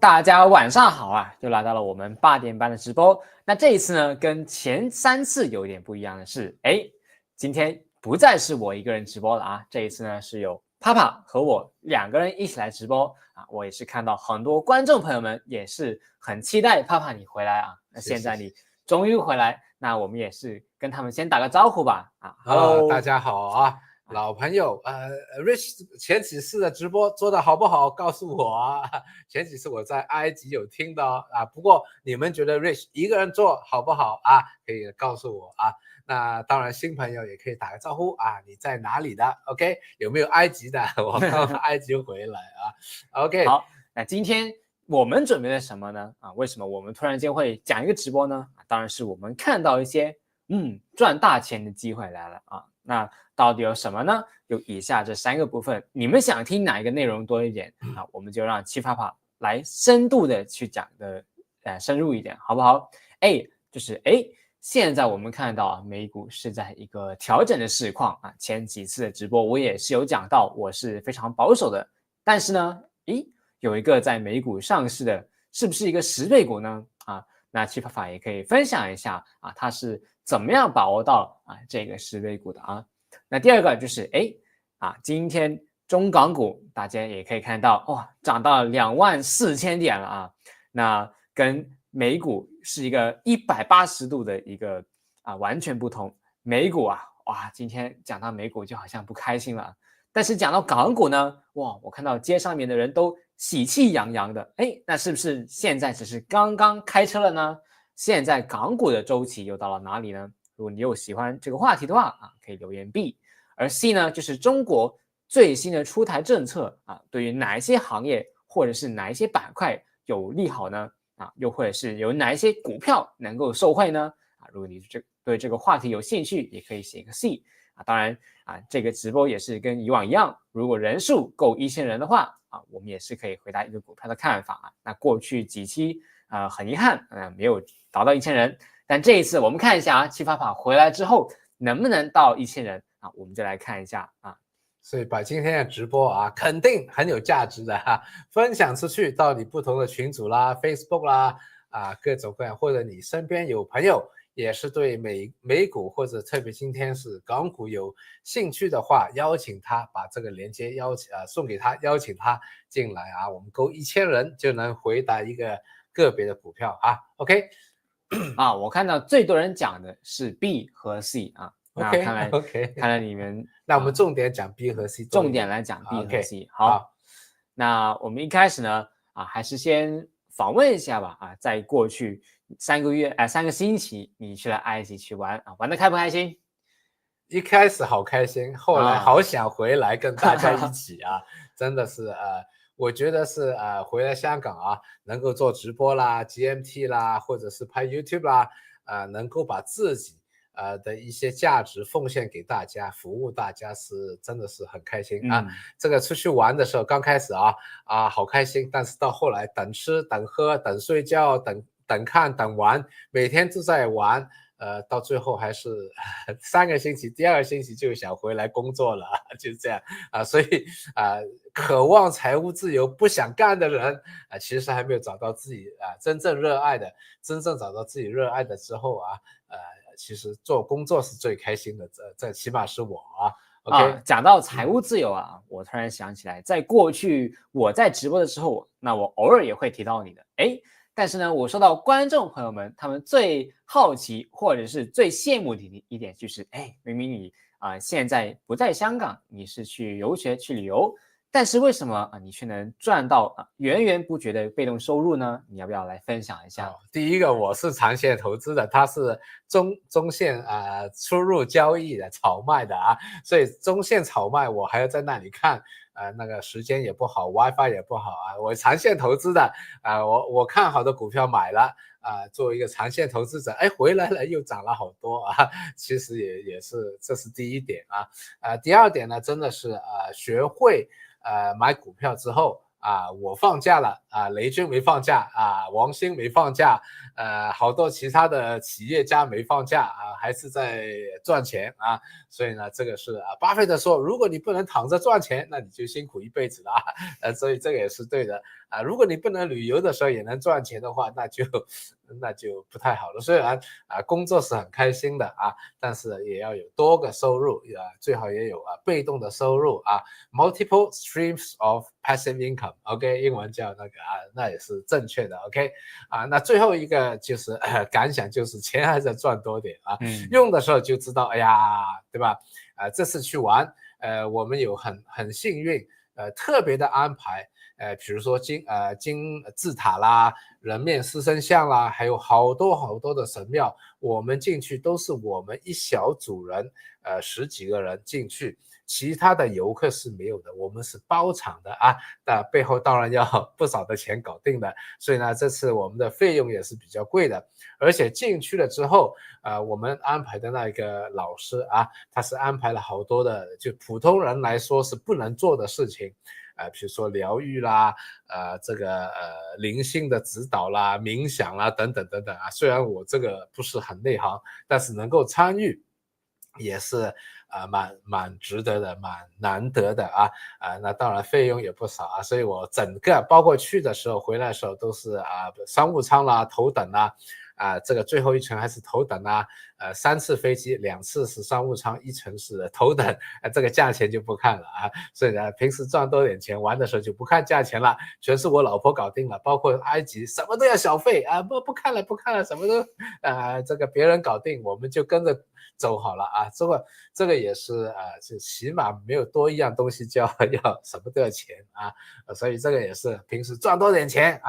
大家晚上好啊！又来到了我们8点半的直播。那这一次呢，跟前3次有点不一样的是，今天不再是我一个人直播了啊！这一次呢，是有帕帕和我2个人一起来直播啊。我也是看到很多观众朋友们也是很期待帕帕你回来啊。那现在你终于回来，那我们也是跟他们先打个招呼吧啊 ！Hello，大家好啊！老朋友，Rich 前几次的直播做的好不好？告诉我啊！前几次我在埃及有听到啊，不过你们觉得 Rich 一个人做好不好啊？可以告诉我啊。那当然，新朋友也可以打个招呼啊，你在哪里的 ？OK， 有没有埃及的？我刚埃及回来啊。OK， 好，那今天我们准备了什么呢？啊，为什么我们突然间会讲一个直播呢？当然是我们看到一些赚大钱的机会来了啊。那到底有什么呢？有以下这3个部分，你们想听哪一个内容多一点啊？我们就让七帕帕来深度的去讲的，深入一点，好不好？现在我们看到啊，美股是在一个调整的市况啊。前几次的直播我也是有讲到，我是非常保守的，但是呢，有一个在美股上市的，是不是一个10倍股呢？啊，那七帕帕也可以分享一下啊，他是怎么样把握到这个10倍股的啊？那第二个就是今天中港股大家也可以看到哇，涨到了24000点了啊，那跟美股是一个180度的一个完全不同。美股今天讲到美股就好像不开心了，但是讲到港股呢，哇，我看到街上面的人都喜气洋洋的，那是不是现在只是刚刚开车了呢？现在港股的周期又到了哪里呢？如果你有喜欢这个话题的话可以留言 B。而 C 呢，就是中国最新的出台政策对于哪一些行业或者是哪一些板块有利好呢？又或者是有哪一些股票能够受惠呢？如果你对这个话题有兴趣，也可以写一个 C。当然这个直播也是跟以往一样，如果人数够1000人的话我们也是可以回答一个股票的看法那过去几期很遗憾没有达到1000人，但这一次我们看一下七法法回来之后能不能到1000人我们就来看一下所以把今天的直播肯定很有价值的分享出去到你不同的群组啦、Facebook 啦各种各样，或者你身边有朋友也是对美股或者特别今天是港股有兴趣的话，邀请他把这个连接送给他，邀请他进来我们够1000人就能回答一个个别的股票OK 我看到最多人讲的是 B 和 C OK， 看来你们那我们重点讲 B 和 C， 重点来讲 B 和 C。好，那我们一开始呢还是先访问一下吧在过去3个星期，你去了埃及去玩玩得开不开心？一开始好开心，后来好想回来跟大家一起真的是我觉得是回来香港能够做直播啦、GMT 啦，或者是拍 YouTube 啦能够把自己的一些价值奉献给大家，服务大家是真的是很开心这个出去玩的时候，刚开始好开心，但是到后来等吃、等喝、等睡觉、等看、等玩，每天都在玩。到最后还是3个星期，第2个星期就想回来工作了，就这样所以渴望财务自由不想干的人其实还没有找到自己真正热爱的，真正找到自己热爱的之后其实做工作是最开心的，这起码是我OK，讲到财务自由我突然想起来，在过去我在直播的时候，那我偶尔也会提到你的，但是呢，我收到观众朋友们他们最好奇或者是最羡慕的一点就是，明明你现在不在香港，你是去游学去旅游，但是为什么你却能赚到源源不绝的被动收入呢？你要不要来分享一下？第一个我是长线投资的，它是中线出入交易的炒卖的所以中线炒卖我还要在那里看那个时间也不好 ，WiFi 也不好我长线投资的我看好的股票买了作为一个长线投资者，回来了又涨了好多其实也是这是第一点第二点呢，真的是学会买股票之后我放假了雷军没放假王兴没放假好多其他的企业家没放假啊，还是在赚钱啊，所以呢，这个是巴菲特说，如果你不能躺着赚钱，那你就辛苦一辈子了所以这个也是对的如果你不能旅游的时候也能赚钱的话，那就不太好了。虽然工作是很开心的但是也要有多个收入最好也有被动的收入multiple streams of passive income OK 英文叫那个那也是正确的 OK 那最后一个就是感想就是钱还是要赚多点用的时候就知道哎呀对吧这次去玩我们有很幸运特别的安排比如说金字塔啦人面狮身像啦还有好多的神庙我们进去都是我们一小组人10几个人进去其他的游客是没有的我们是包场的那背后当然要不少的钱搞定的所以呢这次我们的费用也是比较贵的而且进去了之后我们安排的那个老师他是安排了好多的就普通人来说是不能做的事情比如说疗愈啦这个灵性的指导啦冥想啦等等虽然我这个不是很内行但是能够参与也是蛮值得的蛮难得的那当然费用也不少所以我整个包括去的时候回来的时候都是商务舱啦头等啦这个最后一程还是头等3次飞机2次是商务舱1程是头等这个价钱就不看了所以呢平时赚多点钱玩的时候就不看价钱了全是我老婆搞定了包括埃及什么都要小费不看了什么都这个别人搞定我们就跟着走好了这个也是就起码没有多一样东西就要什么都要钱所以这个也是平时赚多点钱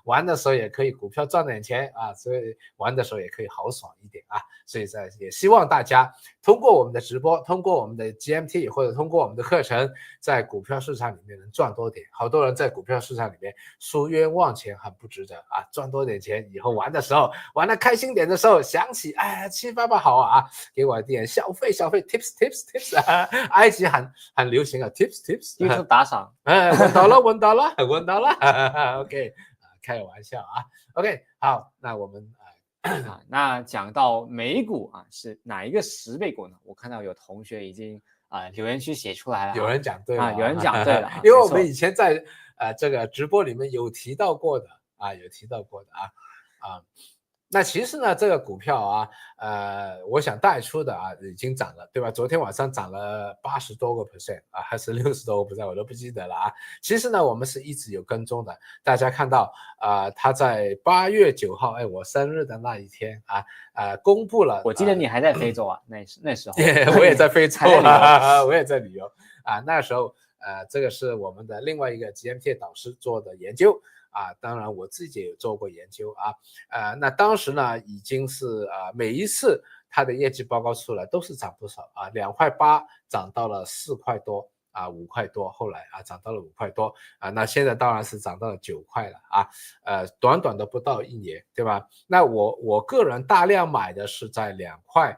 玩的时候也可以股票赚点钱所以玩的时候也可以豪爽一点所以也希望大家通过我们的直播通过我们的 GMT 或者通过我们的课程在股票市场里面能赚多点好多人在股票市场里面输冤枉钱很不值得赚多点钱以后玩的时候玩得开心点的时候想起哎七爸爸好给我点小费 tips 埃及很流行tips YouTube 打赏问到了OK 开个玩笑OK 好那我们那讲到美股是哪一个10倍股呢？我看到有同学已经留言区写出来了有人讲对了有人讲对了因为我们以前在这个直播里面有提到过的那其实呢这个股票我想带出的已经涨了对吧昨天晚上涨了80多个%还是60多个%我都不记得了其实呢我们是一直有跟踪的大家看到它在8月9号我生日的那一天公布了我记得你还在非洲那时候我也在非洲我也在旅游那时候这个是我们的另外一个 GMT 导师做的研究当然我自己也有做过研究那当时呢已经是每一次它的业绩报告出来都是涨不少2.8块涨到了4块多5块多后来涨到了5块多那现在当然是涨到了9块了短短的不到1年对吧那我个人大量买的是在2块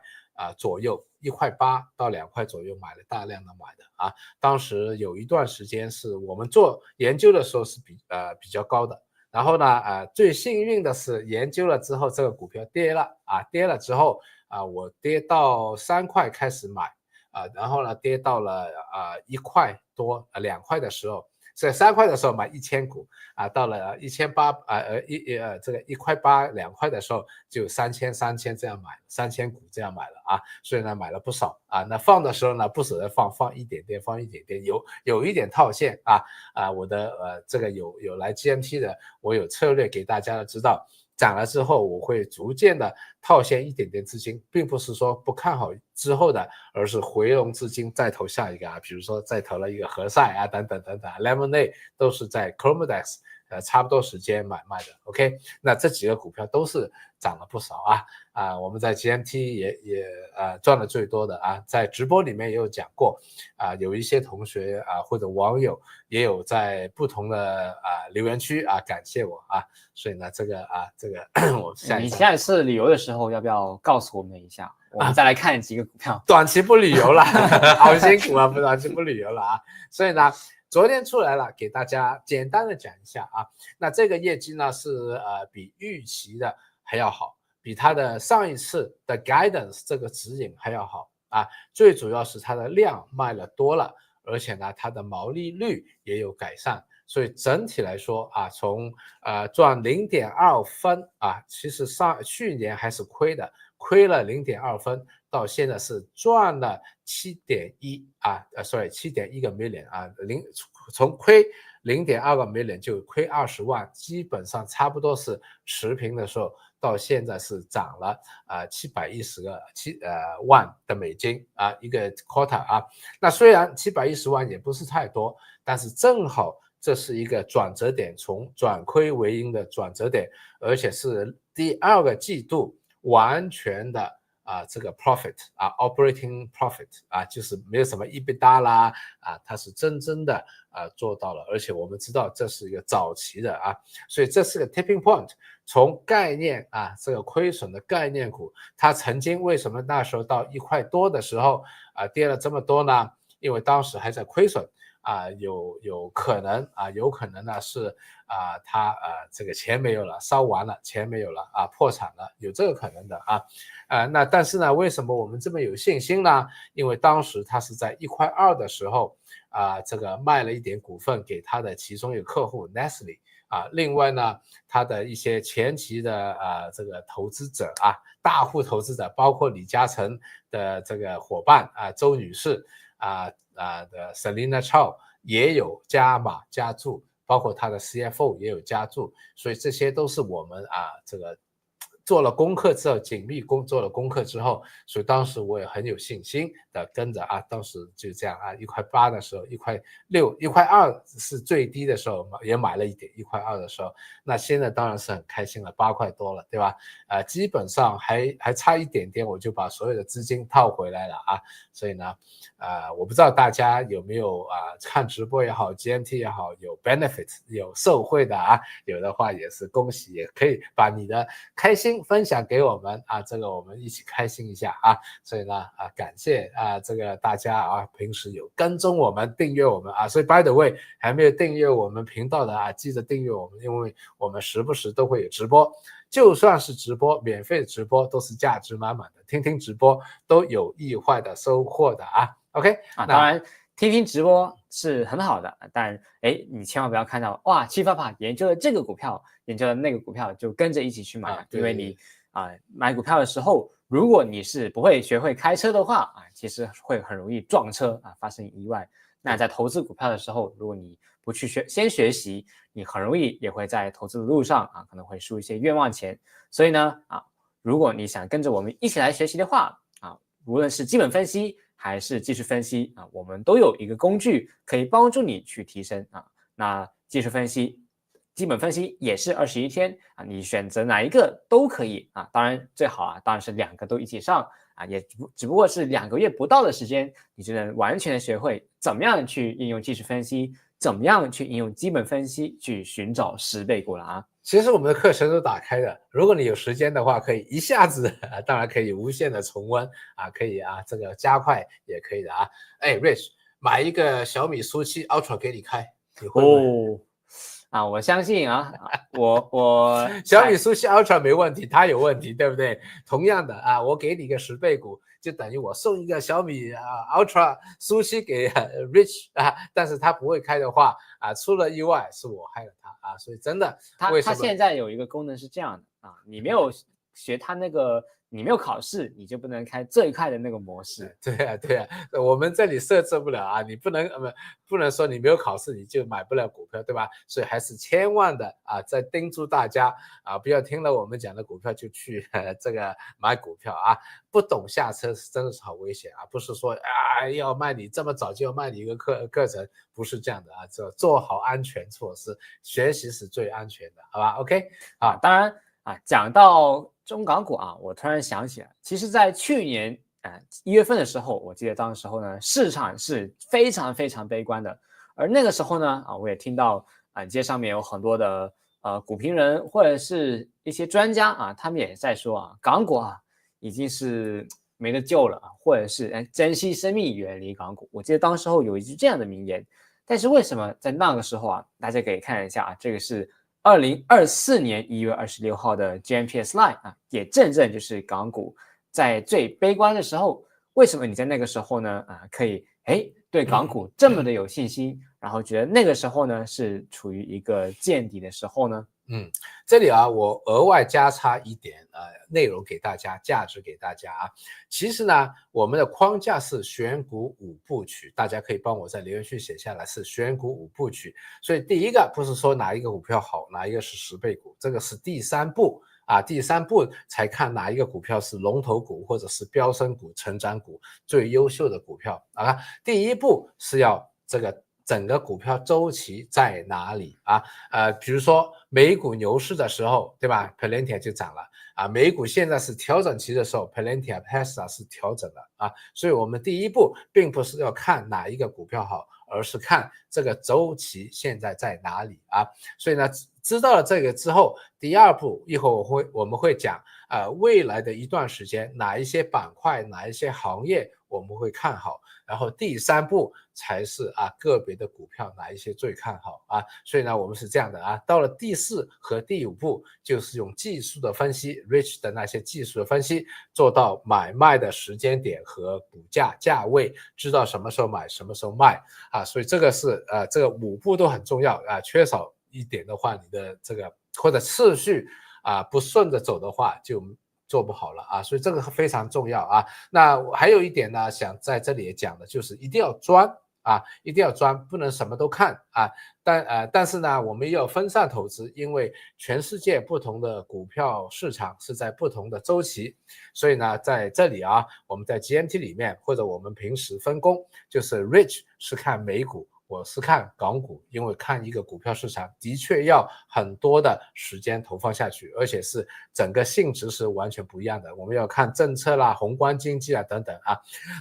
左右1.8块到2块左右买了大量的买的当时有一段时间是我们做研究的时候是比较高的然后呢最幸运的是研究了之后这个股票跌了跌了之后我跌到3块开始买然后呢跌到了1块多2块的时候在3块的时候买1000股到了1800这个1块8 2块的时候就3000这样买3000股这样买了所以呢买了不少那放的时候呢不舍得放一点点有一点套现我的这个有来 GMT 的我有策略给大家知道涨了之后我会逐渐的套现一点点资金并不是说不看好之后的而是回笼资金再投下一个比如说再投了一个何塞等等 Lemonade 都是在 Chromadex差不多时间买卖的 OK 那这几个股票都是涨了不少我们在 GMT 也赚了最多的在直播里面也有讲过有一些同学或者网友也有在不同的留言区感谢我所以呢这个我你下一次旅游的时候要不要告诉我们一下我们再来看几个股票短期不旅游了好辛苦不短期不旅游了所以呢昨天出来了给大家简单的讲一下那这个业绩呢是比预期的还要好，比它的上一次的 guidance 这个指引还要好啊。最主要是它的量卖了多了，而且呢，它的毛利率也有改善。所以整体来说啊，从赚0.2分啊，其实去年还是亏的，亏了0.2分，到现在是赚了7.1啊，7.1个 million 啊，从亏0.2个 million 就亏20万，基本上差不多是持平的时候，到现在是涨了710万的美金啊，一个 quarter 啊。那虽然710万也不是太多，但是正好这是一个转折点，从转亏为盈的转折点，而且是第2个季度完全的这个 profit operating profit 就是没有什么 EBITDA 啦它是真正的做到了，而且我们知道这是一个早期的所以这是个 tipping point。从概念这个亏损的概念股，它曾经为什么那时候到1块多的时候跌了这么多呢？因为当时还在亏损。有可能呢是他这个钱没有了，烧完了，钱没有了破产了，有这个可能的那但是呢，为什么我们这么有信心呢？因为当时他是在1块2的时候这个卖了一点股份给他的其中一个客户 Nestle 另外呢，他的一些前期的这个投资者大户投资者，包括李嘉诚的这个伙伴周女士的 Selina Chow 也有加码加注，包括他的 CFO 也有加注，所以这些都是我们这个做了功课之后，紧密做了功课之后，所以当时我也很有信心的跟着当时就这样1块8的时候，1块6、1块2是最低的时候也买了一点，1块2的时候，那现在当然是很开心了，8块多了，对吧？基本上还差一点点，我就把所有的资金套回来了所以呢，我不知道大家有没有看直播也好 ，GMT 也好，有 benefit 有受惠的有的话也是恭喜，也可以把你的开心分享给我们这个我们一起开心一下所以呢感谢这个大家平时有跟踪我们订阅我们所以 by the way 还没有订阅我们频道的记得订阅我们，因为我们时不时都会有直播，就算是直播免费的直播都是价值满满的，听听直播都有意外的收获的OK 当然听听直播是很好的，但你千万不要看到哇七爸爸研究了这个股票，研究了那个股票就跟着一起去买因为你买股票的时候，如果你是不会学会开车的话其实会很容易撞车发生意外。那在投资股票的时候，如果你不去先学习，你很容易也会在投资的路上可能会输一些冤枉钱。所以呢如果你想跟着我们一起来学习的话无论是基本分析还是技术分析我们都有一个工具可以帮助你去提升那技术分析、基本分析也是21天你选择哪一个都可以当然最好当然是2个都一起上也只不过是2个月不到的时间，你就能完全的学会怎么样去应用技术分析，怎么样去应用基本分析去寻找10倍股了其实我们的课程都打开的，如果你有时间的话，可以一下子当然可以无限的重温可以这个加快也可以的Rich 买一个小米苏7 Ultra 给你开，你会不会我相信我小米苏7 Ultra 没问题，它有问题，对不对？同样的我给你一个10倍股，就等于我送一个小米Ultra 苏7给Rich 但是他不会开的话出了意外是我害了他所以真的他现在有一个功能是这样的你没有学他那个。你没有考试，你就不能开最快的那个模式。对啊，我们这里设置不了你不能说你没有考试你就买不了股票，对吧？所以还是千万的再叮嘱大家不要听了我们讲的股票就去这个买股票不懂下车真的是好危险不是说要卖你这么早就要卖你一个课程，不是这样的做好安全措施，学习是最安全的，好吧 ？OK 当然讲到中港股我突然想起来，其实在去年1月份的时候，我记得当时候呢市场是非常非常悲观的，而那个时候呢我也听到街上面有很多的股评人或者是一些专家他们也在说港股已经是没得救了或者是珍惜生命远离港股。我记得当时候有一句这样的名言，但是为什么在那个时候大家可以看一下这个是2024年1月26号的 GMT slide 啊，也正就是港股在最悲观的时候，为什么你在那个时候呢可以对港股这么的有信心，然后觉得那个时候呢是处于一个见底的时候呢？这里我额外加插一点内容给大家，价值给大家啊。其实呢，我们的框架是选股5部曲，大家可以帮我在留言区写下来，是选股5部曲。所以第一个不是说哪一个股票好，哪一个是10倍股，这个是第3步第3步才看哪一个股票是龙头股或者是飙升股、成长股最优秀的股票第一步是要这个整个股票周期在哪里比如说美股牛市的时候，对吧 Palantir 就涨了美股现在是调整期的时候 Palantir Tesla 是调整了所以我们第一步并不是要看哪一个股票好，而是看这个周期现在在哪里所以呢，知道了这个之后，第二步一会儿我们会讲未来的一段时间哪一些板块哪一些行业我们会看好，然后第3步才是个别的股票哪一些最看好所以呢我们是这样的到了第4和第5步就是用技术的分析 Rich 的那些技术的分析做到买卖的时间点和股价价位，知道什么时候买什么时候卖所以这个是这个5步都很重要缺少一点的话，你的这个或者次序不顺着走的话就做不好了所以这个非常重要那还有一点呢，想在这里也讲的就是一定要专一定要专，不能什么都看但是呢，我们要分散投资，因为全世界不同的股票市场是在不同的周期，所以呢，在这里我们在 GMT 里面或者我们平时分工，就是 Rich 是看美股。我是看港股，因为看一个股票市场的确要很多的时间投放下去，而且是整个性质是完全不一样的。我们要看政策啦、宏观经济等等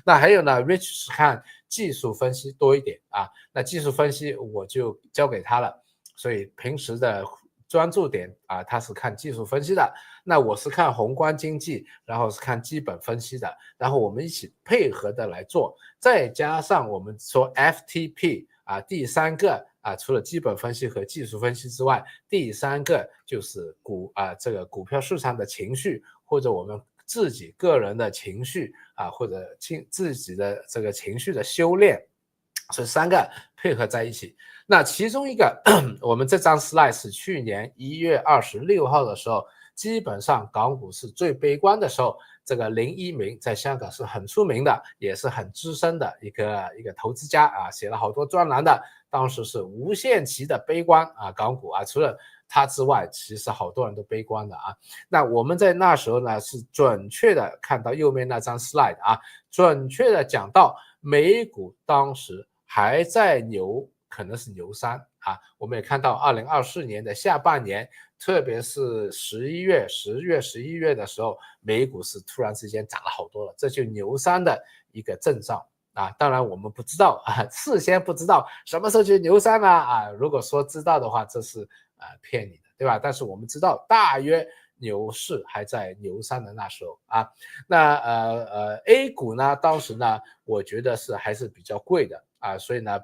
那还有呢 ，Rich 是看技术分析多一点那技术分析我就交给他了，所以平时的专注点他是看技术分析的，那我是看宏观经济，然后是看基本分析的，然后我们一起配合的来做，再加上我们说 FTP第3个除了基本分析和技术分析之外，第3个就是这个股票市场的情绪，或者我们自己个人的情绪或者自己的这个情绪的修炼，所以3个配合在一起。那其中一个我们这张 slide 是去年1月26号的时候，基本上港股是最悲观的时候，这个林一鸣在香港是很出名的，也是很资深的一个投资家写了好多专栏的，当时是无限期的悲观港股除了他之外，其实好多人都悲观的那我们在那时候呢是准确的看到右面那张 slide 准确的讲到美股当时还在可能是牛3我们也看到2024年的下半年，特别是10月、11月的时候，美股是突然之间涨了好多了，这就牛3的一个征兆当然我们不知道事先不知道什么时候就牛3了如果说知道的话，这是骗你的，对吧？但是我们知道大约牛市还在牛3的那时候那A 股呢，当时呢，我觉得是还是比较贵的所以呢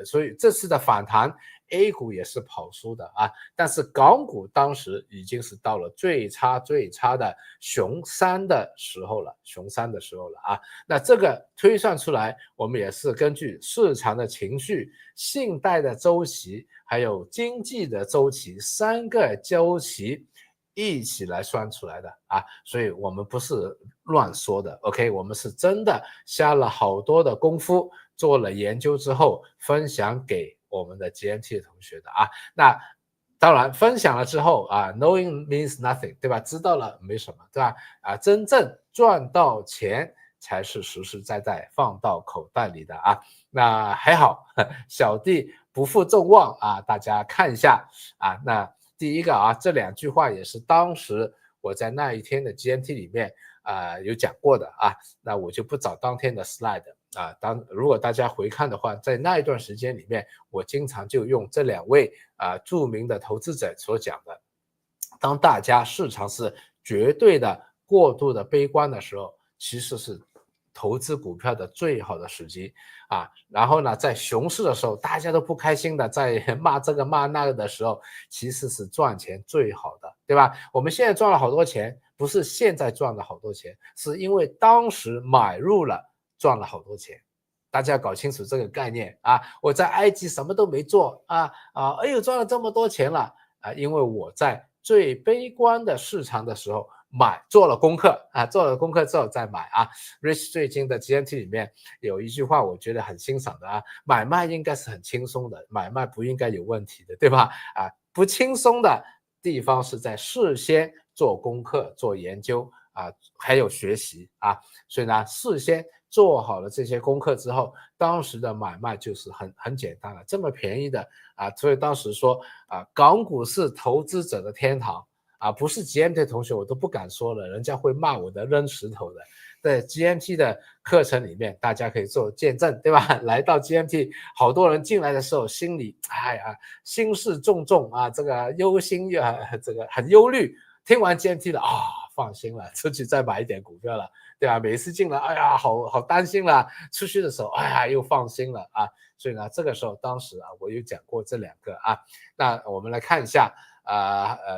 所以这次的反弹 A 股也是跑输的但是港股当时已经是到了最差的熊3的时候了那这个推算出来，我们也是根据市场的情绪、信贷的周期还有经济的周期3个周期一起来算出来的所以我们不是乱说的 OK， 我们是真的下了好多的功夫，做了研究之后分享给我们的 GMT 的同学的那当然分享了之后knowing means nothing， 对吧？知道了没什么，对吧真正赚到钱才是实实在在放到口袋里的那还好小弟不负众望大家看一下那第一个这2句话也是当时我在那一天的 GMT 里面有讲过的那我就不找当天的 slide如果大家回看的话，在那一段时间里面，我经常就用这2位著名的投资者所讲的，当大家市场是绝对的过度的悲观的时候，其实是投资股票的最好的时机啊。然后呢，在熊市的时候，大家都不开心的，在骂这个骂那个的时候，其实是赚钱最好的，对吧？我们现在赚了好多钱，不是现在赚了好多钱，是因为当时买入了赚了好多钱。大家要搞清楚这个概念啊！我在埃及什么都没做哎呦赚了这么多钱了啊！因为我在最悲观的市场的时候做了功课啊，做了功课之后再买啊。Rich 最近的 GMT 里面有一句话我觉得很欣赏的啊，买卖应该是很轻松的，买卖不应该有问题的，对吧？啊，不轻松的地方是在事先做功课、做研究啊，还有学习啊，所以呢，事先做好了这些功课之后，当时的买卖就是很简单了，这么便宜的啊，所以当时说啊，港股是投资者的天堂啊，不是 GMT 同学我都不敢说了，人家会骂我的扔石头的。在 GMT 的课程里面，大家可以做见证，对吧？来到 GMT， 好多人进来的时候，心里哎呀心事重重啊，这个忧心这个很忧虑。听完 GMT 了啊，放心了，出去再买一点股票了，对吧？每次进来，哎呀，好担心了，出去的时候，哎呀，又放心了啊。所以呢，这个时候当时啊，我有讲过这两个啊。那我们来看一下。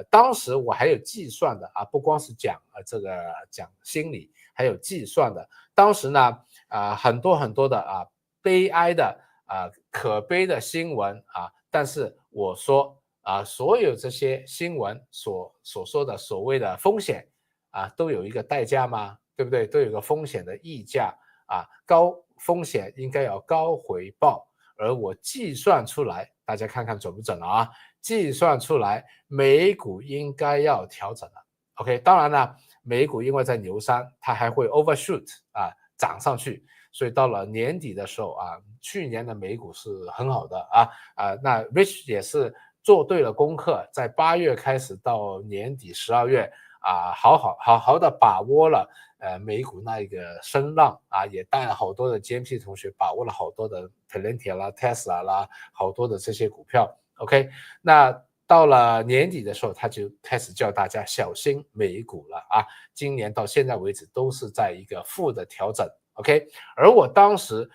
当时我还有计算的啊，不光是讲讲心理，还有计算的。当时呢，很多的啊悲哀的可悲的新闻啊，但是我说啊，所有这些新闻所说的所谓的风险啊，都有一个代价吗？对不对？都有一个风险的溢价啊，高风险应该要高回报，而我计算出来，大家看看准不准啊？计算出来美股应该要调整了 ，OK， 当然了，美股因为在牛山，它还会 overshoot 啊涨上去，所以到了年底的时候啊，去年的美股是很好的那 Rich 也是做对了功课，在8月开始到年底12月啊，好好的把握了美股那一个声浪啊，也带了好多的 GMT 同学把握了好多的 Palantir 啦、Tesla 啦，好多的这些股票。OK， 那到了年底的时候，他就开始叫大家小心美股了啊！今年到现在为止都是在一个负的调整 ，OK。而我当时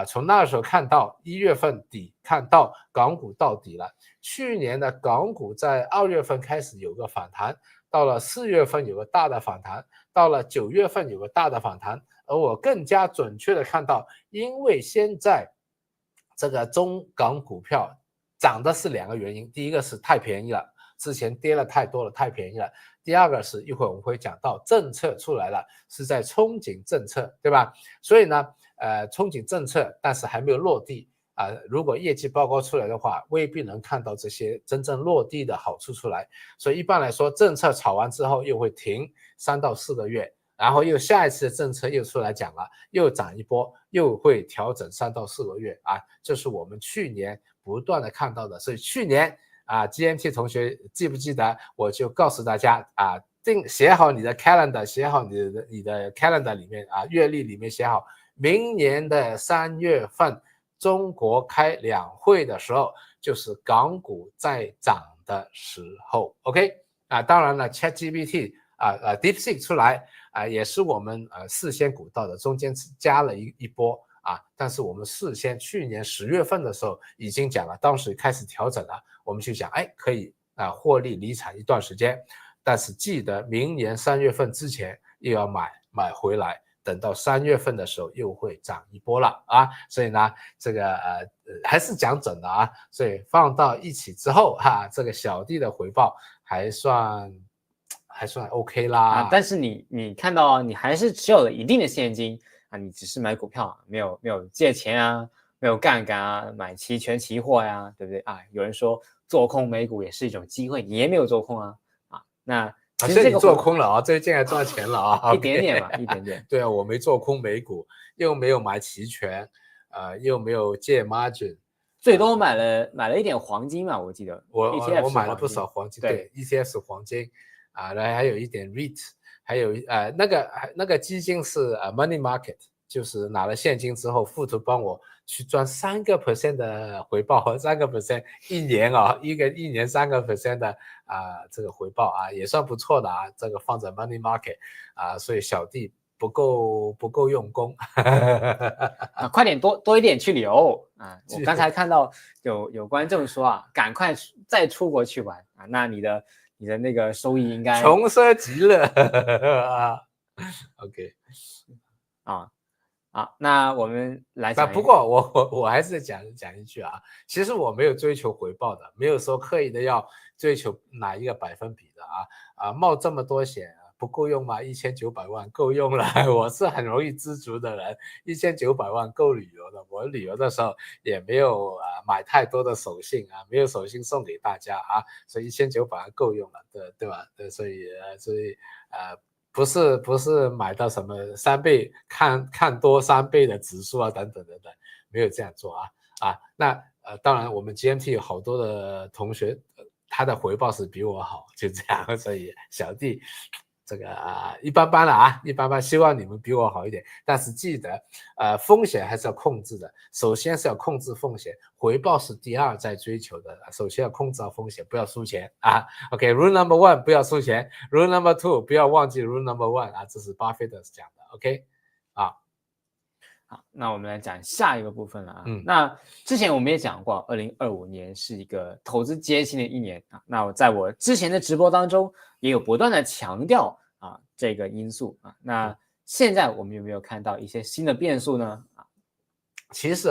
从那时候看到1月份底，看到港股到底了。去年的港股在2月份开始有个反弹，到了4月份有个大的反弹，到了9月份有个大的反弹。而我更加准确的看到，因为现在这个中港股票涨的是2个原因，第一个是太便宜了，之前跌了太多了，太便宜了。第二个是一会儿我们会讲到政策出来了，是在憧憬政策，对吧？所以呢，憧憬政策，但是还没有落地如果业绩报告出来的话，未必能看到这些真正落地的好处出来。所以一般来说，政策炒完之后又会停3到4个月。然后又下一次的政策又出来讲了，又涨一波，又会调整3到4个月这是我们去年不断的看到的。所以去年GMT 同学记不记得？我就告诉大家写好你的 calendar， 写好你的 calendar 里面月历里面写好，明年的3月份中国开两会的时候，就是港股在涨的时候。OK 当然了 ，ChatGPT DeepSeek 出来也是我们事先估到的，中间加了一波但是我们事先去年10月份的时候已经讲了，当时开始调整了，我们就讲可以获利离场一段时间，但是记得明年3月份之前又要买回来，等到3月份的时候又会涨一波了所以呢，这个还是讲准的所以放到一起之后这个小弟的回报还算 OK 啦但是你看到你还是持有了一定的现金你只是买股票没有借钱没有杠杆买期权期货呀，对不对有人说做空美股也是一种机会，你也没有做空那其实这个你做空了最近还赚钱了一点点嘛，一点点。对我没做空美股，又没有买期权又没有借 margin， 最多买了一点黄金嘛，我记得我买了不少黄金，对 ETF 是黄金然后还有一点 REIT， 还有那个基金是money market， 就是拿了现金之后，富途帮我去赚3% 的回报，3% 一年一年3% 的这个回报也算不错的这个放在 money market所以小弟不够用功快点多一点去留啊！我刚才看到有观众说啊，赶快再出国去玩啊，那你的那个收益应该穷奢极乐啊。OK 那我们来讲不过我还是讲一句啊，其实我没有追求回报的，没有说刻意的要追求哪一个百分比的冒这么多险不够用吗？1900万够用了，我是很容易知足的人，1900万够旅游的。我旅游的时候也没有买太多的手信没有手信送给大家所以1900万够用了，对吧？所以不是买到什么3倍看多3倍的指数等等，没有这样做那当然我们 GMT 有好多的同学他的回报是比我好，就这样，所以小弟这个一般般了一般般，希望你们比我好一点，但是记得风险还是要控制的，首先是要控制风险，回报是第二在追求的，首先要控制好风险，不要输钱OK rule number 1不要输钱 rule number 2不要忘记 rule number 1这是巴菲特讲的 OK 好，那我们来讲下一个部分了那之前我们也讲过，2025年是一个投资阶薪的一年那在我之前的直播当中也有不断的强调这个因素那现在我们有没有看到一些新的变数呢？其实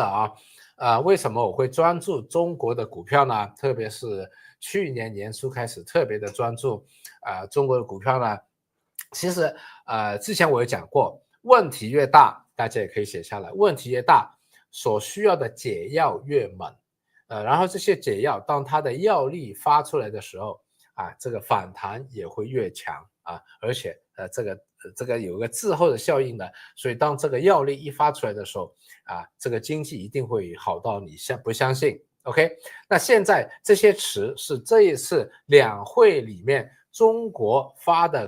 为什么我会专注中国的股票呢？特别是去年年初开始特别的专注中国的股票呢？其实之前我有讲过，问题越大。大家也可以写下来，问题越大，所需要的解药越猛，然后这些解药当它的药力发出来的时候这个反弹也会越强而且这个有个滞后的效应的，所以当这个药力一发出来的时候这个经济一定会好到你不相信 OK 那现在这些词是这一次两会里面中国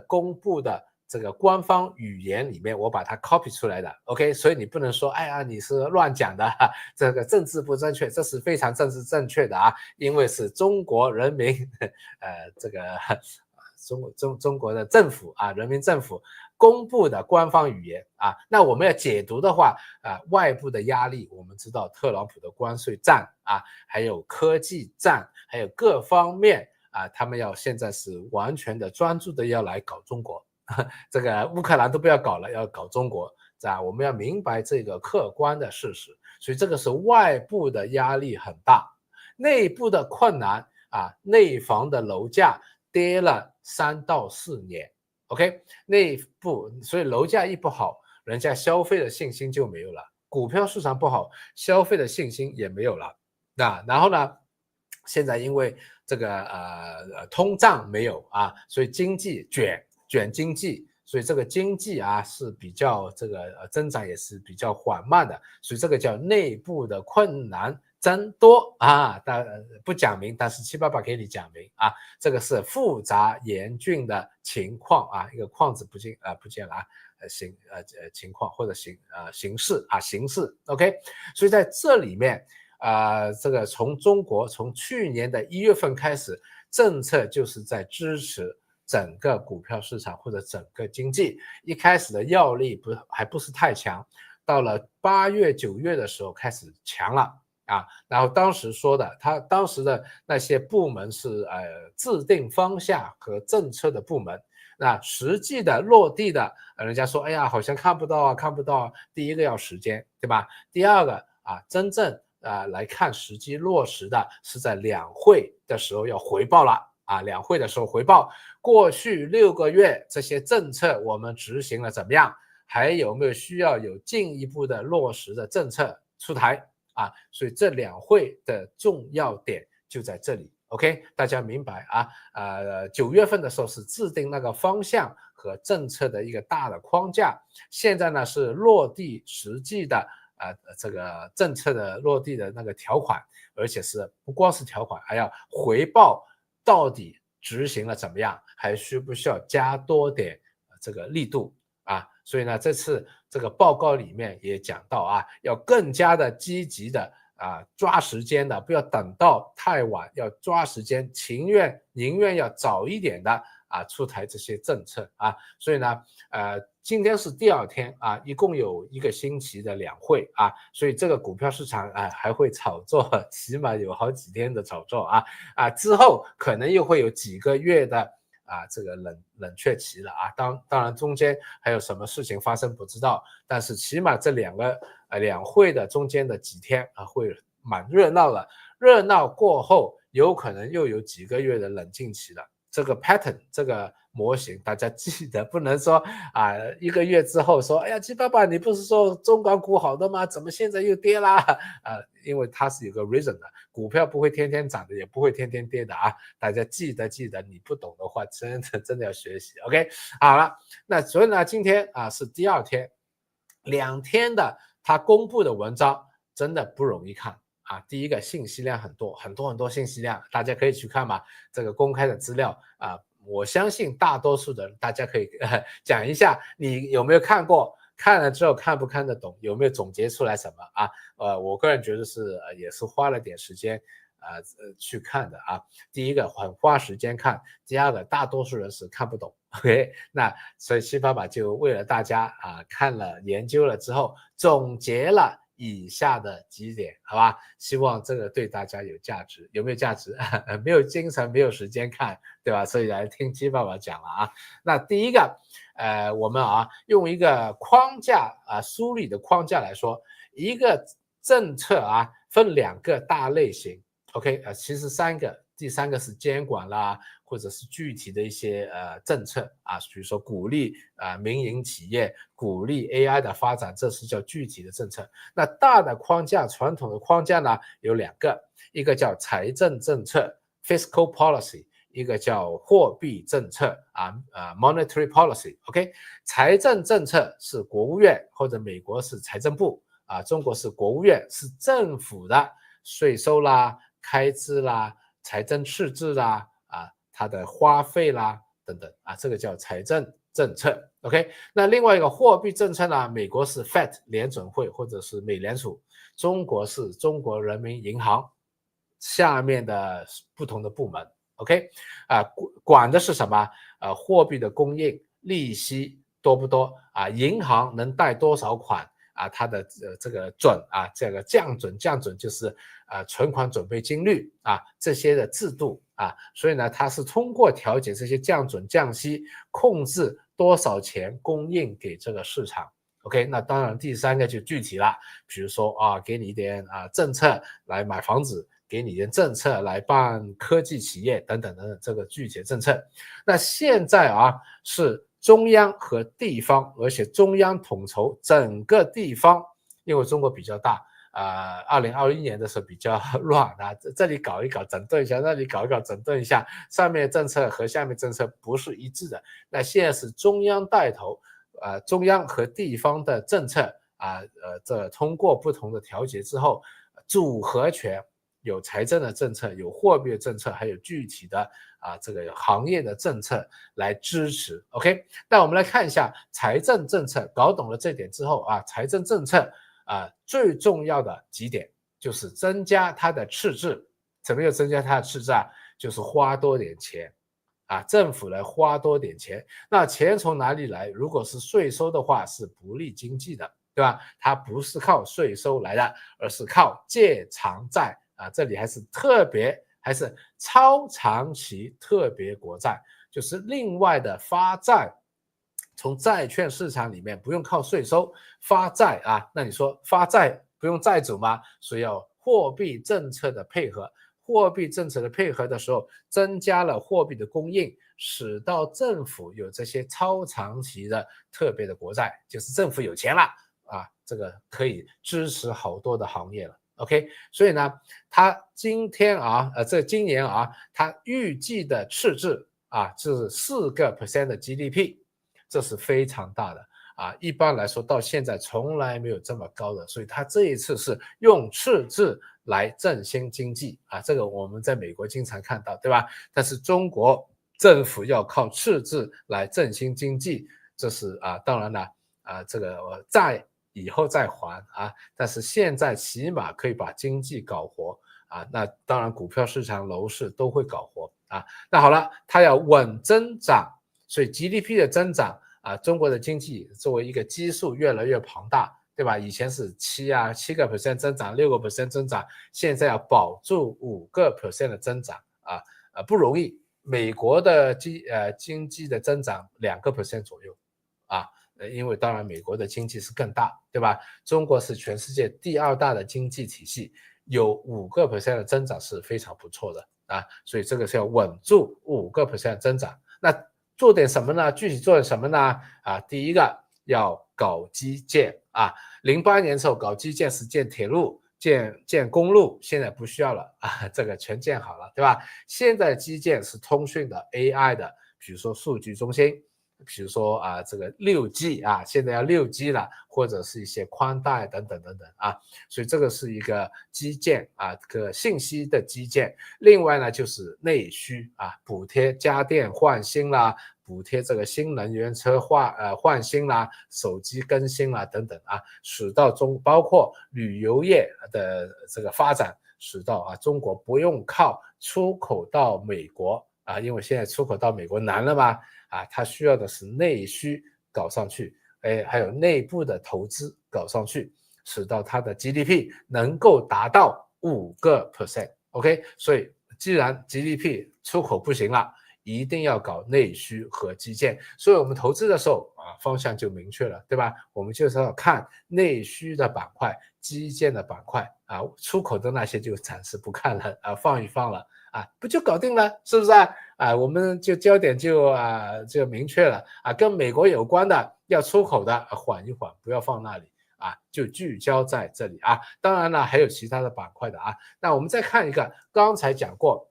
公布的这个官方语言里面我把它 copy 出来的 OK 所以你不能说哎呀你是乱讲的这个政治不正确，这是非常政治正确的因为是中国人民这个中国的政府人民政府公布的官方语言那我们要解读的话外部的压力我们知道特朗普的关税战还有科技战还有各方面他们现在是完全的专注的要来搞中国这个乌克兰都不要搞了，要搞中国我们要明白这个客观的事实，所以这个是外部的压力很大，内部的困难内房的楼价跌了3到4年 OK 内部，所以楼价一不好，人家消费的信心就没有了，股票市场不好，消费的信心也没有了然后呢现在因为这个通胀没有所以经济卷经济，所以这个经济是比较这个增长也是比较缓慢的，所以这个叫内部的困难增多但不讲明，但是788给你讲明这个是复杂严峻的情况一个况字不见了情况或者形势 OK 所以在这里面这个从中国从去年的1月份开始，政策就是在支持整个股票市场或者整个经济，一开始的药力还不是太强，到了8月9月的时候开始强了然后当时说的他当时的那些部门是制定方向和政策的部门，那实际的落地的人家说哎呀好像看不到第一个要时间对吧？第二个真正来看实际落实的是在两会的时候要回报了两会的时候回报过去6个月这些政策我们执行了怎么样，还有没有需要有进一步的落实的政策出台所以这两会的重要点就在这里 OK 大家明白9月份的时候是制定那个方向和政策的一个大的框架，现在呢是落地实际的这个政策的落地的那个条款，而且是不光是条款，还要回报到底执行了怎么样，还需不需要加多点这个力度所以呢这次这个报告里面也讲到要更加的积极的抓时间的，不要等到太晚，要抓时间，宁愿要早一点的出台这些政策所以呢今天是第2天一共有1个星期的两会所以这个股票市场还会炒作，起码有好几天的炒作之后可能又会有几个月的这个冷却期了当然中间还有什么事情发生不知道，但是起码这两会的中间的几天会蛮热闹的，热闹过后有可能又有几个月的冷静期了。这个 pattern 这个模型大家记得，不能说1个月之后说，哎呀，鸡爸爸你不是说中港股好的吗？怎么现在又跌啦？因为它是有个 reason 的，股票不会天天涨的，也不会天天跌的大家记得，你不懂的话真的要学习。OK， 好了，那所以呢，今天是第2天，2天的他公布的文章真的不容易看。第一个信息量很多信息量，大家可以去看嘛，这个公开的资料我相信大多数的人，大家可以讲一下你有没有看过，看了之后看不看得懂，有没有总结出来什么我个人觉得是也是花了点时间去看的第一个很花时间看，第二个大多数人是看不懂。OK， 那所以七爸爸就为了大家看了研究了之后总结了以下的几点，好吧？希望这个对大家有价值。有没有价值？没有精神，没有时间看，对吧？所以来听七爸爸讲了那第一个，我们用一个框架梳理的框架来说，一个政策分2个大类型。OK， 其实3个，第3个是监管啦，或者是具体的一些政策比如说鼓励民营企业，鼓励 AI 的发展，这是叫具体的政策。那大的框架，传统的框架呢有2个，一个叫财政政策 fiscal policy， 一个叫货币政策monetary policy。OK， 财政政策是国务院，或者美国是财政部中国是国务院，是政府的税收啦、开支啦、财政赤字啦它的花费啦等等这个叫财政政策。OK， 那另外一个货币政策呢，美国是 Fed 联准会或者是美联储，中国是中国人民银行下面的不同的部门。OK， 管的是什么货币的供应、利息多不多银行能贷多少款它的这个这个降准就是存款准备金率这些的制度所以呢它是通过调节这些降准降息，控制多少钱供应给这个市场。OK， 那当然第3个就具体了，比如说给你一点政策来买房子，给你一点政策来办科技企业等等等等，这个具体的政策。那现在是中央和地方，而且中央统筹整个地方，因为中国比较大2021年的时候比较乱这里搞一搞整顿一下，那里搞一搞整顿一下，上面政策和下面政策不是一致的。那现在是中央带头中央和地方的政策这通过不同的调节之后，组合拳有财政的政策，有货币的政策，还有具体的这个行业的政策来支持。OK， 那我们来看一下财政政策，搞懂了这点之后财政政策最重要的几点就是增加它的赤字。怎么又增加它的赤字就是花多点钱政府来花多点钱。那钱从哪里来？如果是税收的话是不利经济的，对吧？它不是靠税收来的，而是靠借偿债这里还是超长期特别国债，就是另外的发债，从债券市场里面不用靠税收发债那你说发债不用债主吗？所以要货币政策的配合。货币政策的配合的时候，增加了货币的供应，使到政府有这些超长期的特别的国债，就是政府有钱了这个可以支持好多的行业了。OK， 所以呢，他今天今年他预计的赤字是4% 的 GDP， 这是非常大的一般来说到现在从来没有这么高的，所以他这一次是用赤字来振兴经济这个我们在美国经常看到，对吧？但是中国政府要靠赤字来振兴经济，这是当然了这个以后再还啊，但是现在起码可以把经济搞活啊，那当然股票市场、楼市都会搞活啊。那好了，它要稳增长，所以 GDP 的增长啊，中国的经济作为一个基数越来越庞大，对吧？以前是7%增长，6%增长，现在要保住5%的增长啊，不容易。美国的经济的增长2%左右啊，因为当然美国的经济是更大，对吧？中国是全世界第2大的经济体系，有5%的增长是非常不错的啊，所以这个是要稳住5%增长。那做点什么呢？具体做点什么呢？啊，第一个要搞基建啊，08年的时候搞基建是建铁路。建公路现在不需要了啊，这个全建好了，对吧？现在基建是通讯的、AI 的，比如说数据中心，比如说这个6G 啊，现在要6G 了，或者是一些宽带等等等等啊，所以这个是一个基建啊，这个信息的基建。另外呢，就是内需啊，补贴家电换新啦，补贴这个新能源车换新啦，手机更新啦等等啊，使到包括旅游业的这个发展，使到中国不用靠出口到美国啊，因为现在出口到美国难了嘛啊，它需要的是内需搞上去，还有内部的投资搞上去，使到它的 GDP 能够达到5%。OK， 所以既然 GDP 出口不行了，一定要搞内需和基建，所以我们投资的时候方向就明确了，对吧？我们就是要看内需的板块、基建的板块啊，出口的那些就暂时不看了啊，放一放了啊，不就搞定了，是不是啊？我们就焦点就明确了啊，跟美国有关的要出口的缓一缓，不要放那里啊，就聚焦在这里啊。当然了，还有其他的板块的啊。那我们再看一个，刚才讲过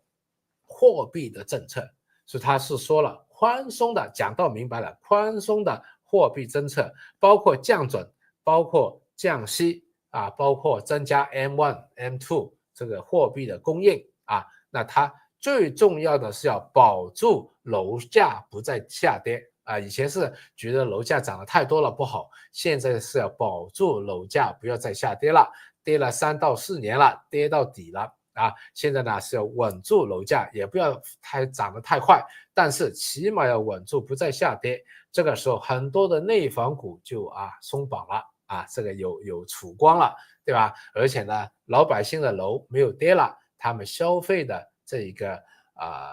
货币的政策。是他是说了宽松的，讲到明白了，宽松的货币政策包括降准，包括降息啊，包括增加 M1、M2 这个货币的供应啊，那它最重要的是要保住楼价不再下跌啊，以前是觉得楼价涨得太多了不好，现在是要保住楼价不要再下跌了，跌了3到4年了，跌到底了。啊，现在呢是要稳住楼价，也不要涨得太快，但是起码要稳住，不再下跌。这个时候很多的内房股就松绑了啊，这个有曙光了，对吧？而且呢，老百姓的楼没有跌了，他们消费的这一个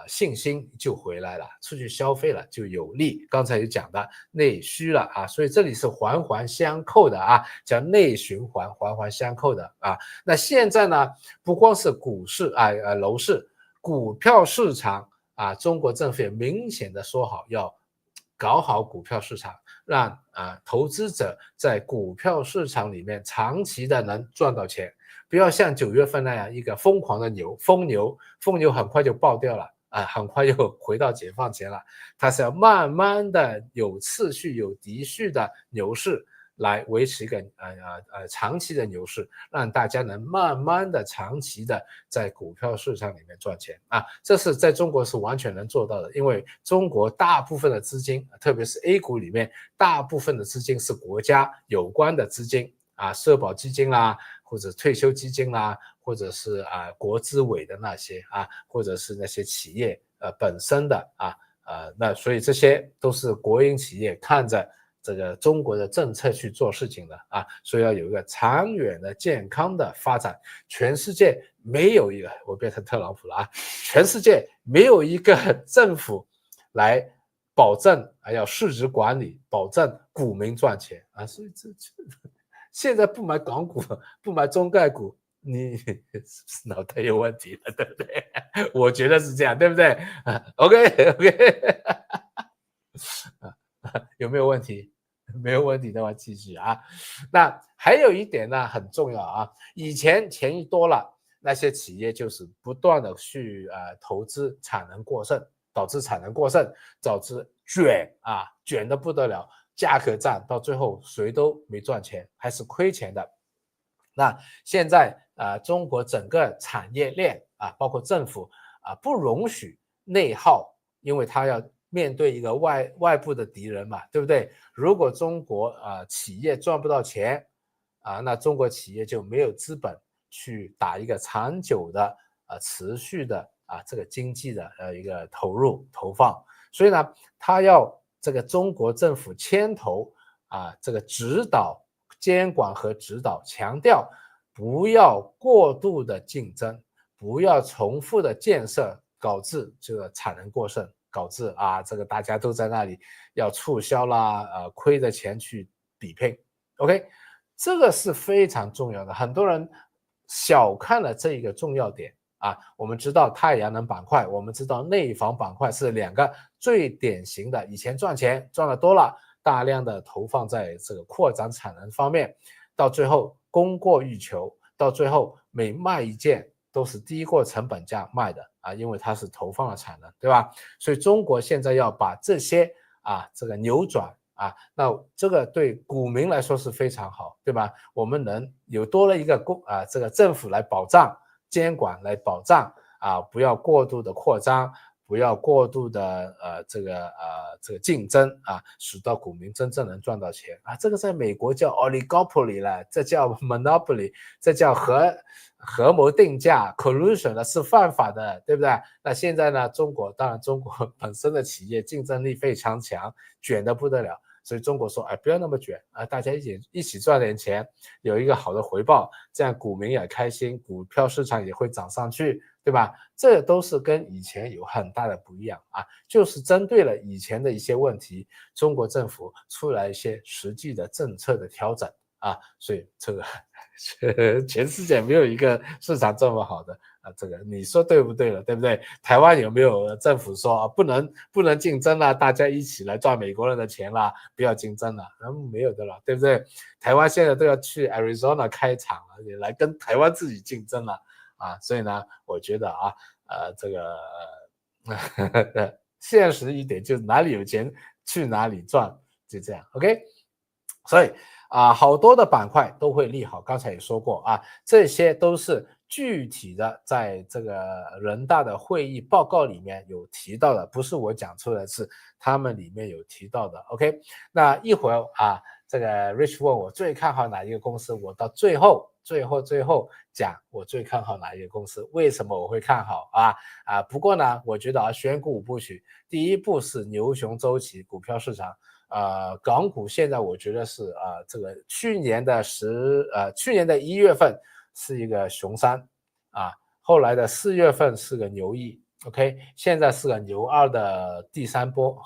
信心就回来了，出去消费了就有利。刚才有讲的内需了啊，所以这里是环环相扣的啊，叫内循环，环环相扣的啊。那现在呢，不光是股市楼市，股票市场啊，中国政府也明显的说好要搞好股票市场，让投资者在股票市场里面长期的能赚到钱。不要像9月份那样一个疯狂的疯牛很快就爆掉了很快就回到解放前了。它是要慢慢的有次序、有秩序的牛市来维持一个长期的牛市，让大家能慢慢的、长期的在股票市场里面赚钱这是在中国是完全能做到的，因为中国大部分的资金，特别是 A 股里面，大部分的资金是国家有关的资金社保基金啦。或者退休基金啦，或者是国资委的那些或者是那些企业本身的那所以这些都是国营企业看着这个中国的政策去做事情的所以要有一个长远的健康的发展。全世界没有一个，我变成特朗普了全世界没有一个政府来保证要市值管理，保证股民赚钱所以这现在不买港股，不买中概股，你是不是脑袋有问题了，对不对？我觉得是这样，对不对？OK， 有没有问题？没有问题的话继续那还有一点呢很重要以前钱一多了，那些企业就是不断的去投资产能过剩，导致产能过剩，导致卷得不得了。价格战到最后谁都没赚钱，还是亏钱的。那现在中国整个产业链包括政府不容许内耗，因为他要面对一个外部的敌人嘛，对不对？如果中国企业赚不到钱那中国企业就没有资本去打一个长久的持续的这个经济的一个投放，所以呢，他要这个中国政府牵头这个指导监管和指导，强调不要过度的竞争，不要重复的建设，导致这个产能过剩，导致这个大家都在那里要促销啦，亏的钱去比拼。OK， 这个是非常重要的，很多人小看了这一个重要点我们知道太阳能板块，我们知道内房板块是两个最典型的，以前赚钱赚得多了，大量的投放在这个扩展产能方面，到最后供过于求，到最后每卖一件都是低过成本价卖的因为它是投放了产能，对吧？所以中国现在要把这些这个扭转那这个对股民来说是非常好，对吧？我们能有多了一个这个政府来保障监管来保障不要过度的扩张，不要过度的这个竞争使到股民真正能赚到钱这个在美国叫 oligopoly 了，这叫 monopoly， 这叫合谋定价 collusion 了，是犯法的，对不对？那现在呢，当然中国本身的企业竞争力非常强，卷得不得了。所以中国说不要那么卷大家一起赚点钱，有一个好的回报，这样股民也开心，股票市场也会涨上去，对吧？这都是跟以前有很大的不一样就是针对了以前的一些问题，中国政府出来一些实际的政策的调整所以这个全世界没有一个市场这么好的这个你说对不对了，对不对？台湾有没有政府说不能竞争了，大家一起来赚美国人的钱了，不要竞争了？没有的了，对不对？台湾现在都要去 Arizona 开厂了，也来跟台湾自己竞争了所以呢，我觉得这个现实一点，就是哪里有钱去哪里赚，就这样 OK。 所以好多的板块都会利好，刚才也说过这些都是具体的在这个人大的会议报告里面有提到的，不是我讲出来，是他们里面有提到的 OK。 那一会儿这个 Rich 问我最看好哪一个公司，我到最后讲我最看好哪一个公司，为什么我会看好不过呢，我觉得选股5部曲，第一步是牛熊周期股票市场港股现在我觉得是这个去年的1月份是一个熊三后来的4月份是个牛一 OK， 现在是个牛二的第3波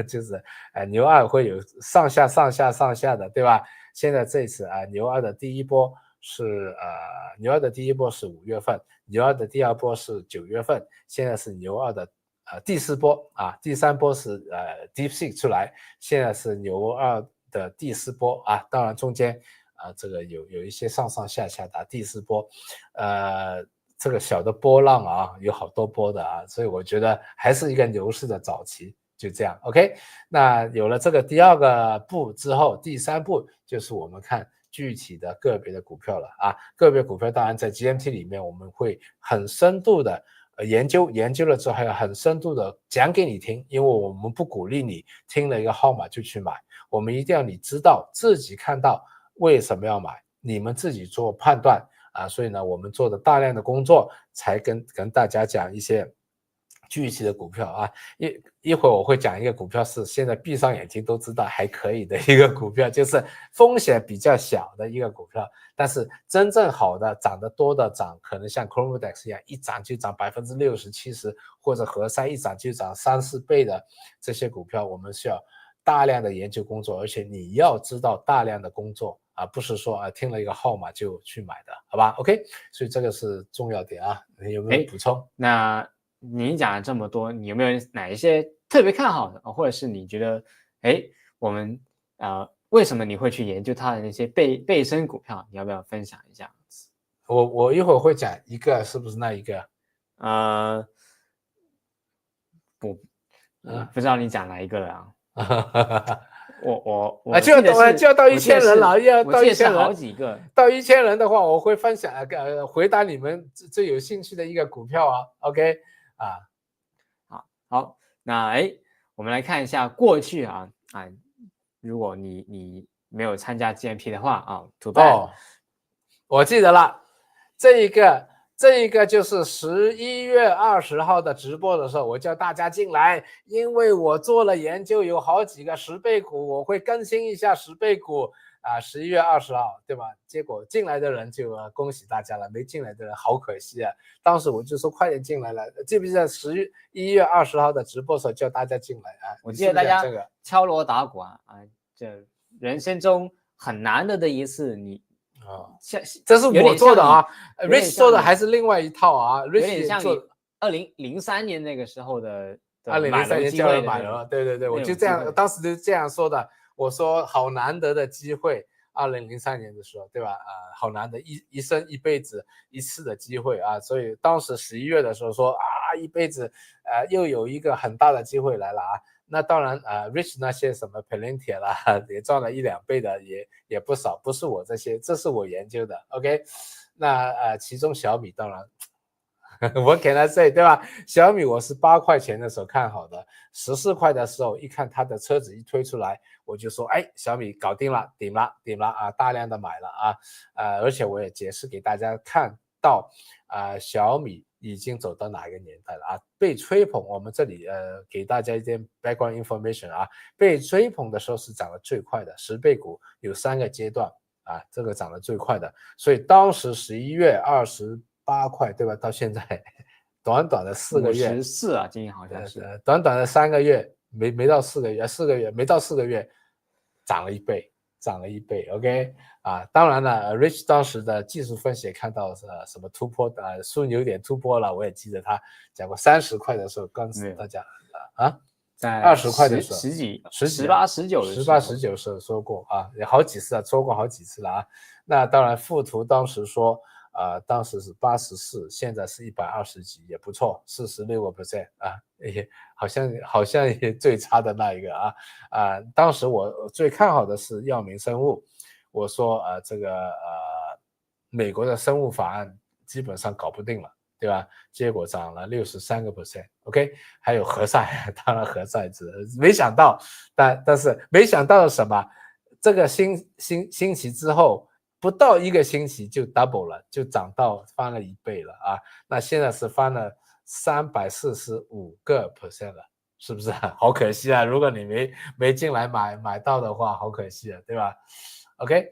就是牛二会有上下的，对吧？现在这次牛二的第一波是5月份，牛二的第2波是9月份，现在是牛二的第4波第3波是DeepSeek 出来，现在是牛二的第4波当然中间这个有一些上下的第4波这个小的波浪有好多波的所以我觉得还是一个牛市的早期，就这样 OK。 那有了这个第2个步之后，第3步就是我们看具体的个别的股票了个别股票当然在 GMT 里面我们会很深度的研究了之后还要很深度的讲给你听，因为我们不鼓励你听了一个号码就去买，我们一定要你知道自己看到为什么要买，你们自己做判断所以呢我们做的大量的工作才跟大家讲一些具体的股票一会儿我会讲一个股票是现在闭上眼睛都知道还可以的一个股票，就是风险比较小的一个股票，但是真正好的涨得多的涨可能像 Chromadex 一样一涨就涨 60%、70%， 或者和晒一涨就涨3-4倍的这些股票，我们需要大量的研究工作，而且你要知道大量的工作不是说听了一个号码就去买的，好吧 OK。 所以这个是重要点你有没有补充？那您讲了这么多，你有没有哪一些特别看好的或者是你觉得我们为什么你会去研究它的那些倍升股票，你要不要分享一下？我一会儿会讲一个，是不是那一个不知道你讲哪一个了我就要到1000人了，要到1000人，好几个。到1000人的话，我会分享回答你们最有兴趣的一个股票OK 好，那我们来看一下过去如果你没有参加 GMP 的话啊，too bad。我记得了，这一个就是11月20号的直播的时候，我叫大家进来，因为我做了研究，有好几个10倍股，我会更新一下10倍股啊，11月20号，对吧？结果进来的人就恭喜大家了，没进来的人好可惜啊。当时我就说快点进来了，记不记得11月20号的直播时候叫大家进来啊？我记得大家敲锣打鼓啊，这人生中很难得的一次，你这是我做的啊 ，Rich 做的还是另外一套啊。有点像你2003年那个时候的2003年叫人买了，对，我就这样，当时就这样说的。我说好难得的机会，2003年的时候，对吧？好难得一生一辈子一次的机会啊，所以当时11月的时候说一辈子又有一个很大的机会来了啊。那当然Rich 那些什么 Palantir 啦，也赚了1-2倍的也不少，不是我这些，这是我研究的 ，OK？ 那其中小米当然what can I say， 对吧？小米我是8块钱的时候看好的，14块的时候一看它的车子一推出来，我就说小米搞定了，顶了啊，大量的买了而且我也解释给大家看到小米已经走到哪个年代了啊？被吹捧，我们这里给大家一点 background information 啊，被吹捧的时候是涨得最快的，10倍股有3个阶段啊，这个涨得最快的，所以当时11月28块，对吧？到现在短短的4个月，54啊，今天好像是短短的3个月，没到4个月，4个月没到4个月，涨了1倍 ，OK 当然了 ，Rich 当时的技术分析也看到什么突破的枢纽点突破了，我也记得他讲过30块的时候告诉大家在20块的时候18、19的时候说过也好几次说过好几次了那当然富途当时说当时是84，现在是120几，也不错，46% 也好像也最差的那一个当时我最看好的是药明生物，我说这个美国的生物法案基本上搞不定了，对吧？结果涨了63% OK， 还有何塞，当然何塞没想到，但是没想到什么？这个星期之后。不到1个星期就 double 了，就涨到翻了1倍了那现在是翻了345% 了，是不是好可惜如果你没进来买到的话，好可惜对吧 ？OK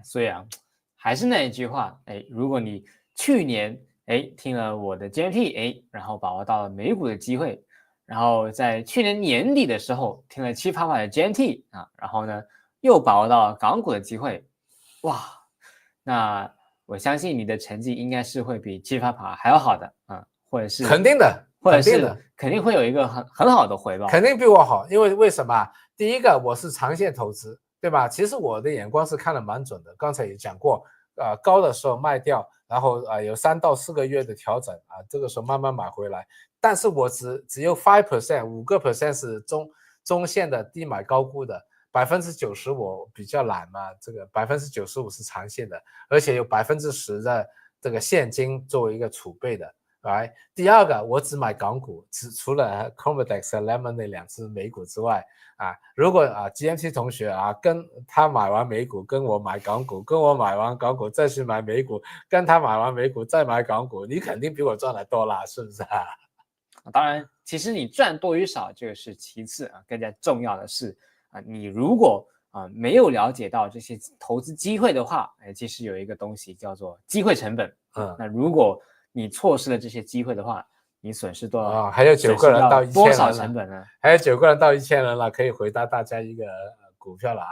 所以还是那一句话，如果你去年听了我的 GMP，然后把握到了美股的机会，然后在去年年底的时候听了788的 GMT 然后呢又把握到港股的机会，哇，那我相信你的成绩应该是会比788还要好的或者是肯定的，或者是肯定会有一个很好的回报，肯定比我好，因为什么？第一个我是长线投资，对吧？其实我的眼光是看得蛮准的，刚才也讲过，高的时候卖掉，然后有3到4个月的调整这个时候慢慢买回来，但是我只有 5% 是中线的低买高估的。90%我比较懒嘛，这个95%是长线的，而且有10%的这个现金作为一个储备的。第二个，我只买港股，除了 Comodex 和 Lemon 那2只美股之外如果GMT 同学跟他买完美股，跟我买港股，跟我买完港股再去买美股，跟他买完美股再买港股，你肯定比我赚得多啦，是不是当然，其实你赚多与少这个是其次更加重要的是你如果没有了解到这些投资机会的话，其实有一个东西叫做机会成本。那如果你错失了这些机会的话，你损失多少？还有9个人到1000人了，多少成本呢？还有9个人到1000人了，可以回答大家一个股票了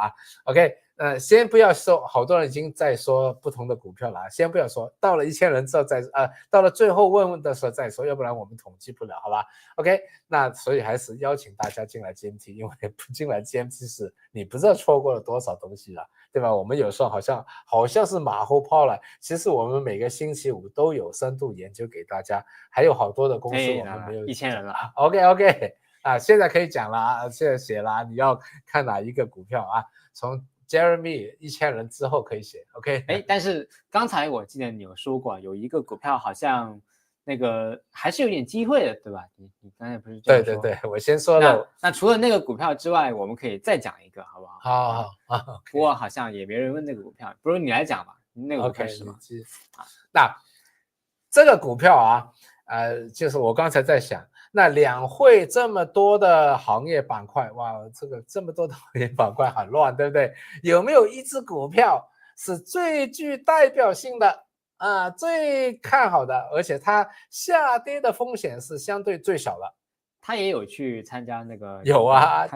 OK，先不要说，好多人已经在说不同的股票了先不要说，到了1000人之后再到了最后问的时候再说，要不然我们统计不了，好吧 ？OK， 那所以还是邀请大家进来 GMT， 因为不进来 GMT 是你不知道错过了多少东西了，对吧？我们有时候好像是马后炮了，其实我们每个星期5都有深度研究给大家，还有好多的公司我们没有1000人了OK 现在可以讲了现在写了你要看哪一个股票从 Jeremy 1000人之后可以写 OK。 但是刚才我记得你有说过有一个股票好像那个还是有点机会的，对吧？你刚才不是这么说？对，我先说了。那除了那个股票之外，我们可以再讲一个，好不好？好，不过好像也没人问那个股票，不如你来讲吧。那个股票是什么？那这个股票啊，就是我刚才在想，那两会这么多的行业板块，哇，这么多的行业板块很乱，对不对？有没有一只股票是最具代表性的啊，最看好的，而且它下跌的风险是相对最小的？他也有去参加那个？有啊，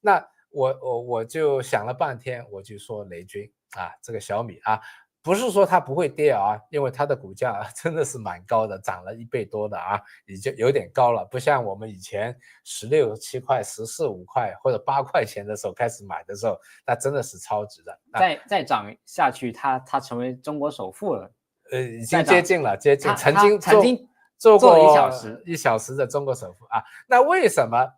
那我就想了半天，我就说雷军啊，这个小米啊。不是说它不会跌啊，因为它的股价真的是蛮高的，涨了1倍多的啊，已经有点高了，不像我们以前16、7块、14、5块或者8块钱的时候开始买的时候，那真的是超值的。再涨下去，他成为中国首富了。已经接近了，曾经做过1小时的中国首富啊。那为什么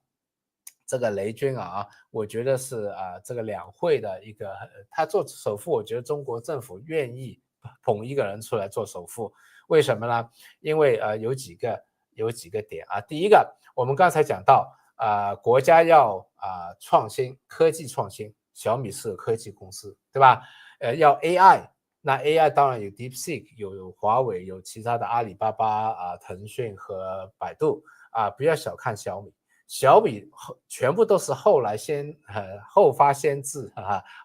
这个雷军啊，我觉得是这个两会的一个他做首富，我觉得中国政府愿意捧一个人出来做首富，为什么呢？因为有几个点啊。第一个，我们刚才讲到国家要创新，科技创新，小米是个科技公司，对吧？要 AI。那 AI 当然有 DeepSeek， 有华为，有其他的阿里巴巴腾讯和百度不要小看小米。小米全部都是后发先至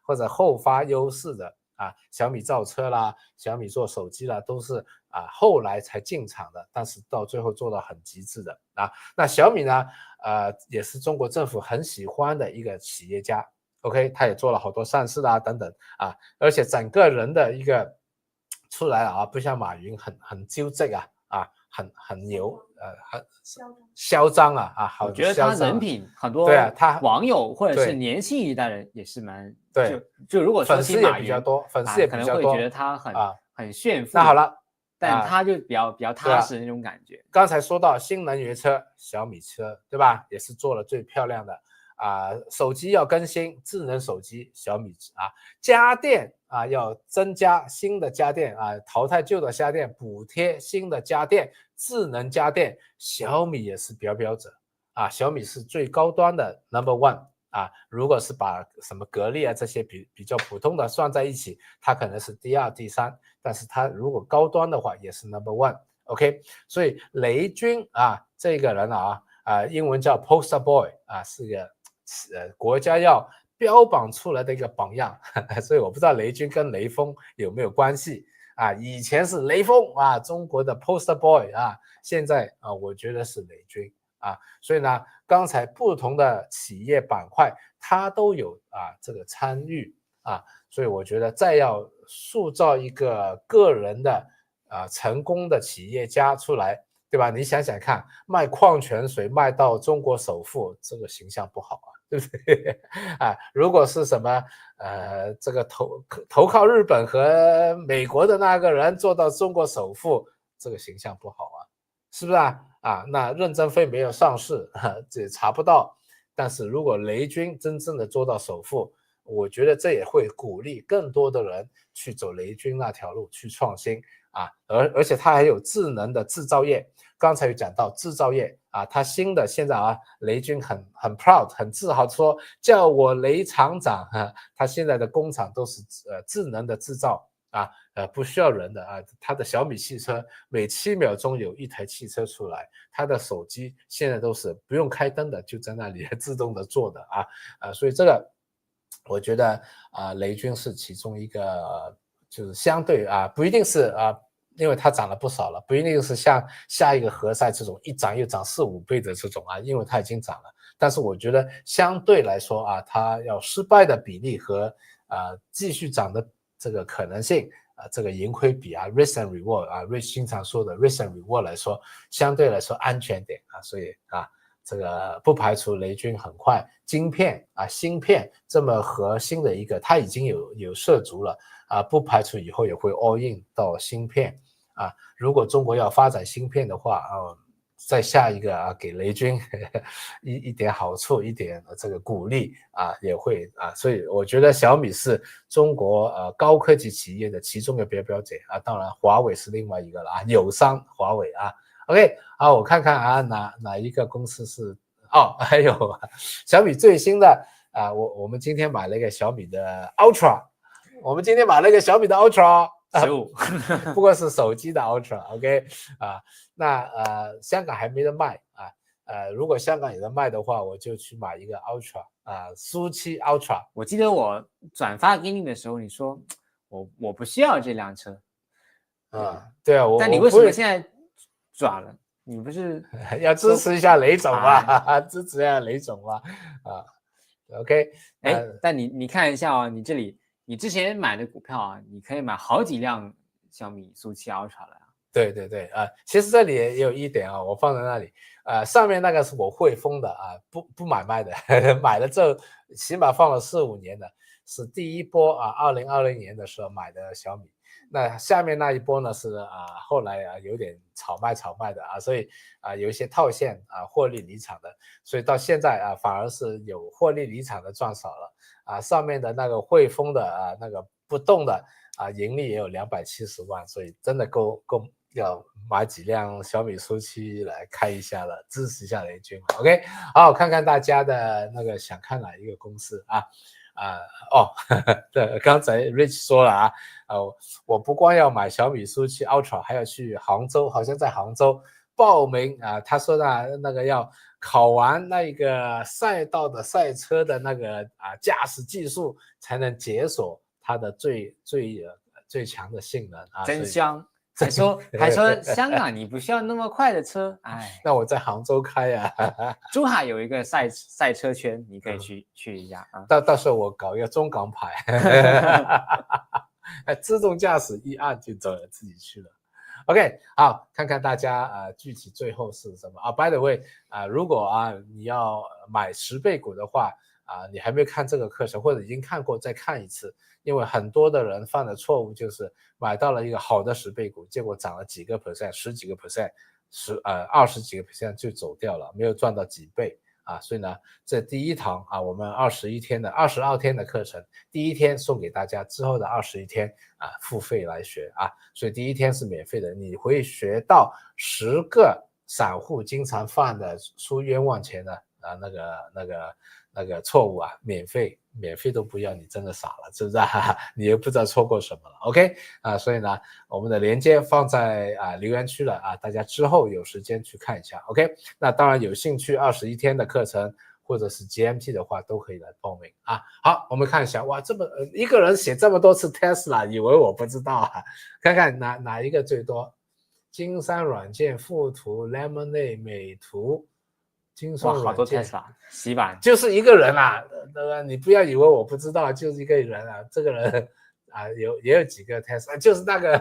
或者后发优势的小米造车啦，小米做手机啦，都是后来才进场的，但是到最后做到很极致的那小米呢也是中国政府很喜欢的一个企业家。OK， 他也做了好多善事等等而且整个人的一个出来了不像马云很纠正很牛很嚣张我觉得他人品很多，他网友或者是年轻一代人也是蛮就如果说粉丝也比较多，粉丝也比较多，可能会觉得他很炫富。那好了，但他就比较踏实那种感觉。刚才说到新能源车，小米车对吧，也是做了最漂亮的手机要更新，智能手机小米家电要增加新的家电淘汰旧的家电，补贴新的家电，智能家电小米也是表者小米是最高端的 No.1如果是把什么格力这些比较普通的算在一起，它可能是第2、第3，但是它如果高端的话也是 No.1。 OK， 所以雷军这个人英文叫 poster boy 是个国家要标榜出来的一个榜样所以我不知道雷军跟雷锋有没有关系以前是雷锋中国的 poster boy 现在我觉得是雷军所以呢，刚才不同的企业板块它都有这个参与所以我觉得再要塑造一个个人的成功的企业家出来，对吧？你想想看，卖矿泉水卖到中国首富，这个形象不好对不对如果是什么这个投靠日本和美国的那个人做到中国首富，这个形象不好是不是那任正非没有上市这也查不到，但是如果雷军真正的做到首富，我觉得这也会鼓励更多的人去走雷军那条路去创新而且他还有智能的制造业，刚才有讲到制造业他新的现在雷军很 proud 很自豪说叫我雷厂长他现在的工厂都是智能的制造不需要人的他的小米汽车每7秒钟有一台汽车出来，他的手机现在都是不用开灯的，就在那里自动的做的所以这个我觉得雷军是其中一个就是相对不一定是因为它涨了不少了，不一定是像下一个何塞这种一涨又涨4、5倍的这种因为它已经涨了，但是我觉得相对来说它要失败的比例和继续涨的这个可能性这个盈亏比risk and reward Rich 经常说的 risk and reward 来说相对来说安全点所以这个不排除雷军很快晶片芯片这么核心的一个他已经有涉足了不排除以后也会 all in 到芯片如果中国要发展芯片的话再下一个啊，给雷军一点好处，一点这个鼓励啊，也会啊，所以我觉得小米是中国高科技企业的其中一个表表者啊，当然华为是另外一个了啊，友商华为啊。OK， 好，我看看啊，哪一个公司是哦，还有小米最新的啊，我们今天买了一个小米的 Ultra， 我们今天买了一个小米的 Ultra。15不过是手机的 Ultra，OK，啊，那香港还没得卖啊，如果香港有得卖的话，我就去买一个 Ultra 啊，苏七 Ultra。我记得我转发给你的时候，你说我不需要这辆车啊，对啊，但你为什么现在转了？你不是要支持一下雷总嘛？支持一下雷总嘛？啊 ，OK， 哎，但你看一下啊，你这里你之前买的股票啊，你可以买好几辆小米苏七 Ultra 了呀。对对对啊，其实这里也有一点啊，我放在那里，上面那个是我汇丰的啊，不买卖的，买了之后起码放了4、5年的，是第一波啊，2020年的时候买的小米。那下面那一波呢是后来有点炒卖的啊，所以有一些套现获利离场的，所以到现在反而是有获利离场的赚少了上面的那个汇丰的那个不动的盈利也有270万，所以真的够要买几辆小米苏七来开一下了，支持一下雷军。OK， 好，看看大家的那个想看哪一个公司对，刚才 Rich 说了我不光要买小米苏七 Ultra， 还要去杭州，好像在杭州报名他说那个要考完那个赛道的赛车的那个驾驶技术，才能解锁它的最强的性能真香。还说香港你不需要那么快的车，哎，那我在杭州开珠海有一个赛车圈，你可以去一下到时候我搞一个中港牌，自动驾驶一按就走了，自己去了。OK， 好，看看大家具体最后是什么by the way 如果你要买10倍股的话你还没有看这个课程，或者已经看过再看一次，因为很多的人犯的错误就是买到了一个好的10倍股，结果涨了几个 percent， 10几个 percent，20几个 percent 就走掉了，没有赚到几倍所以呢，这第一堂我们22天的课程，第一天送给大家，之后的21天付费来学所以第一天是免费的，你会学到10个散户经常犯的出冤枉钱的那个错误免费都不要，你真的傻了，是不是你也不知道错过什么了 OK 所以呢，我们的连接放在留言区了大家之后有时间去看一下 OK。那当然有兴趣21天的课程或者是 GMT 的话，都可以来报名好，我们看一下，哇，这么一个人写这么多次 Tesla， 以为我不知道看看哪一个最多？金山软件、富途、Lemonade、美图。哇，好多 Tesla 洗版，就是一个人你不要以为我不知道，就是一个人这个人也有几个 Tesla， 就是那个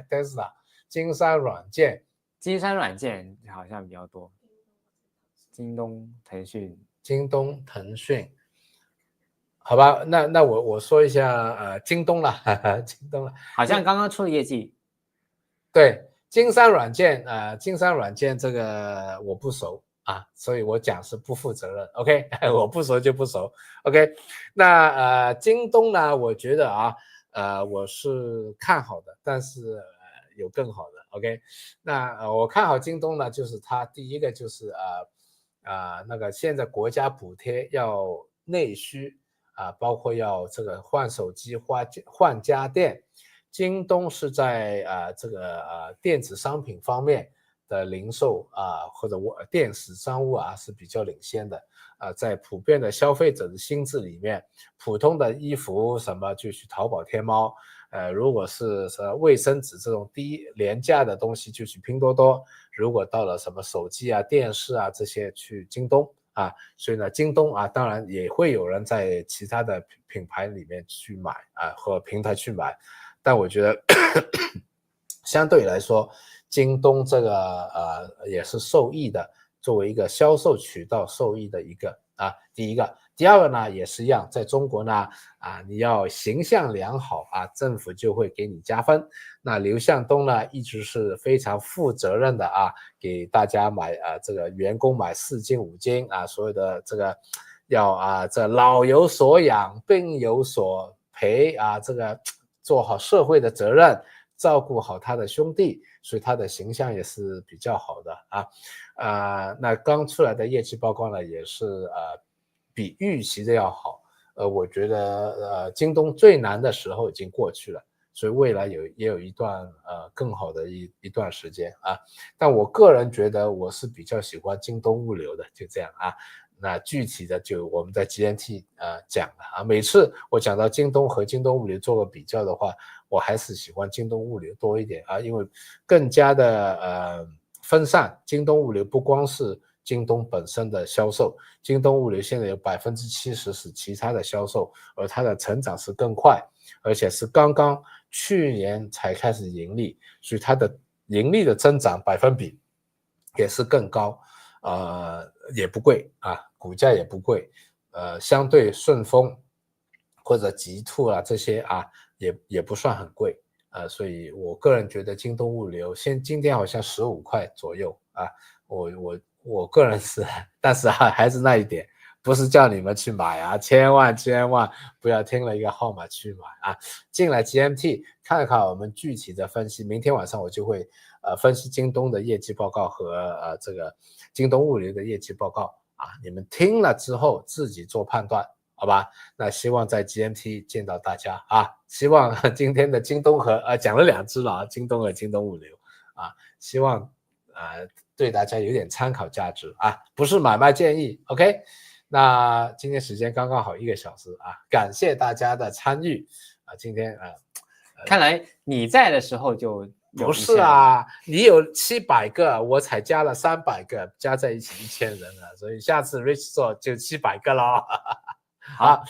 Tesla。金山软件好像比较多，京东、腾讯，好吧，那我说一下京东了好像刚刚出了业绩。对，金山软件这个我不熟所以我讲是不负责任 OK 我不熟就不熟 OK。 那京东呢，我觉得我是看好的，但是有更好的 OK。 那我看好京东呢，就是它第一个就是那个现在国家补贴要内需包括要这个换手机换家电，京东是在这个电子商品方面的零售或者电子商务是比较领先的在普遍的消费者的心智里面，普通的衣服什么就去淘宝天猫如果是卫生纸这种低廉价的东西就去拼多多，如果到了什么手机电视这些去京东所以呢京东当然也会有人在其他的品牌里面去买或平台去买，但我觉得相对来说京东这个也是受益的，作为一个销售渠道受益的一个啊，第一个。第二个呢也是一样，在中国呢你要形象良好政府就会给你加分。那刘向东呢一直是非常负责任的给大家买这个员工买4金5金所有的这个要这老有所养，病有所陪这个做好社会的责任，照顾好他的兄弟，所以他的形象也是比较好的那刚出来的业绩报告呢也是比预期的要好。我觉得京东最难的时候已经过去了，所以未来也有一段更好的一段时间但我个人觉得我是比较喜欢京东物流的，就这样那具体的就我们在 GMT 讲了每次我讲到京东和京东物流做个比较的话，我还是喜欢京东物流多一点因为更加的分散。京东物流不光是京东本身的销售，京东物流现在有 70% 是其他的销售，而它的成长是更快，而且是刚刚去年才开始盈利，所以它的盈利的增长百分比也是更高也不贵股价也不贵相对顺丰或者极兔这些也不算很贵所以我个人觉得京东物流今天好像15块左右我个人是，但是还是那一点，不是叫你们去买千万不要听了一个号码去买进来 GMT 看看我们具体的分析，明天晚上我就会分析京东的业绩报告和这个京东物流的业绩报告你们听了之后自己做判断，好吧？那希望在 GMT 见到大家希望今天的京东和讲了2只了京东和京东物流希望对大家有点参考价值不是买卖建议 OK。 那今天时间刚刚好1个小时感谢大家的参与今天看来你在的时候就不是你有700个，我才加了300个，加在一起1000人了，所以下次 Rich 做就700个咯好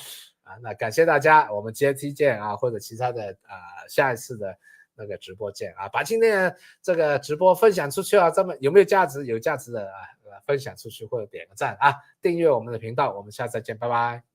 那感谢大家，我们 GMT 见或者其他的下一次的那个直播见把今天的这个直播分享出去这么有没有价值？有价值的分享出去或者点个赞订阅我们的频道，我们下次再见，拜拜。